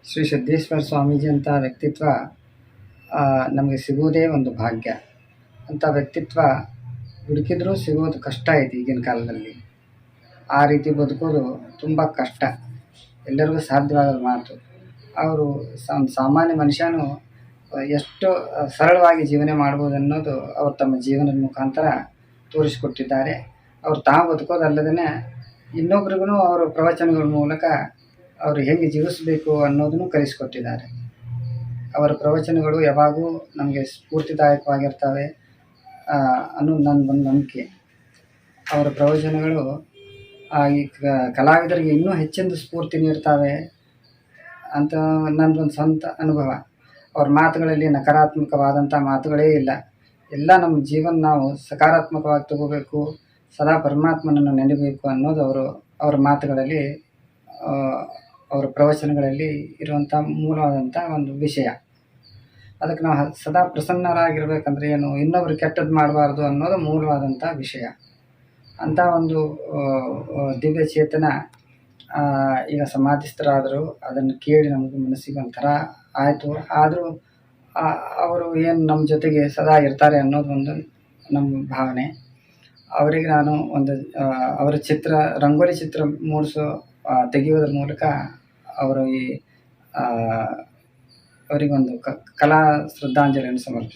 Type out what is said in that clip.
ಶ್ರೀ ಸಿದ್ದೇಶ್ವರ ಸ್ವಾಮೀಜಿ ಅಂತ ವ್ಯಕ್ತಿತ್ವ ನಮಗೆ ಸಿಗುವುದೇ ಒಂದು ಭಾಗ್ಯ. ಅಂಥ ವ್ಯಕ್ತಿತ್ವ ಹುಡುಕಿದ್ರೂ ಸಿಗೋದು ಕಷ್ಟ ಐತಿ ಈಗಿನ ಕಾಲದಲ್ಲಿ. ಆ ರೀತಿ ಬದುಕೋದು ತುಂಬ ಕಷ್ಟ, ಎಲ್ಲರಿಗೂ ಸಾಧ್ಯವಾಗದ ಮಾತು. ಅವರು ಸಾಮಾನ್ಯ ಮನುಷ್ಯನು ಎಷ್ಟು ಸರಳವಾಗಿ ಜೀವನ ಮಾಡ್ಬೋದು ಅನ್ನೋದು ಅವರು ತಮ್ಮ ಜೀವನದ ಮುಖಾಂತರ ತೋರಿಸಿಕೊಟ್ಟಿದ್ದಾರೆ. ಅವರು ತಾವು ಬದುಕೋದಲ್ಲದೇ ಇನ್ನೊಬ್ರಿಗೂ ಅವರ ಪ್ರವಚನಗಳ ಮೂಲಕ ಅವರು ಹೇಗೆ ಜೀವಿಸಬೇಕು ಅನ್ನೋದನ್ನು ಕಲಿಸಿಕೊಟ್ಟಿದ್ದಾರೆ. ಅವರ ಪ್ರವಚನಗಳು ಯಾವಾಗೂ ನಮಗೆ ಸ್ಫೂರ್ತಿದಾಯಕವಾಗಿರ್ತವೆ ಅನ್ನೋದು ನನ್ನ ಒಂದು ನಂಬಿಕೆ. ಅವರ ಪ್ರವಚನಗಳು ಈ ಕಲಾವಿದರಿಗೆ ಇನ್ನೂ ಹೆಚ್ಚಿನ ಸ್ಫೂರ್ತಿ ನೀಡ್ತವೆ ಅಂತ ನನ್ನದೊಂದು ಸ್ವಂತ ಅನುಭವ. ಅವ್ರ ಮಾತುಗಳಲ್ಲಿ ನಕಾರಾತ್ಮಕವಾದಂಥ ಮಾತುಗಳೇ ಇಲ್ಲ. ಎಲ್ಲ ನಮ್ಮ ಜೀವನ ನಾವು ಸಕಾರಾತ್ಮಕವಾಗಿ ತಗೋಬೇಕು, ಸದಾ ಪರಮಾತ್ಮನನ್ನು ನೆನಬೇಕು ಅನ್ನೋದು ಅವರ ಮಾತುಗಳಲ್ಲಿ, ಅವರ ಪ್ರವಚನಗಳಲ್ಲಿ ಇರುವಂಥ ಮೂಲವಾದಂಥ ಒಂದು ವಿಷಯ. ಅದಕ್ಕೆ ನಾವು ಸದಾ ಪ್ರಸನ್ನರಾಗಿರ್ಬೇಕಂದ್ರೆ ಏನು, ಇನ್ನೊಬ್ರು ಕೆಟ್ಟದ್ದು ಮಾಡಬಾರ್ದು ಅನ್ನೋದು ಮೂಲವಾದಂಥ ವಿಷಯ. ಅಂಥ ಒಂದು ದಿವ್ಯ ಚೇತನ ಈಗ ಸಮಾಧಿಸ್ಥರಾದರು. ಅದನ್ನು ಕೇಳಿ ನಮಗೂ ಮನಸ್ಸಿಗೆ ಒಂಥರ ಆಯಿತು. ಆದರೂ ಅವರು ಏನು ನಮ್ಮ ಜೊತೆಗೆ ಸದಾ ಇರ್ತಾರೆ ಅನ್ನೋದು ಒಂದು ನಮ್ಮ ಭಾವನೆ. ಅವರಿಗೆ ನಾನು ಅವರ ರಂಗೋಲಿ ಚಿತ್ರ ತೆಗೆಯೋದ್ರ ಮೂಲಕ ಅವರು ಅವರಿಗೊಂದು ಕಲಾ ಶ್ರದ್ಧಾಂಜಲಿಯನ್ನು ಸಮರ್ಪಿಸ್ತಾರೆ.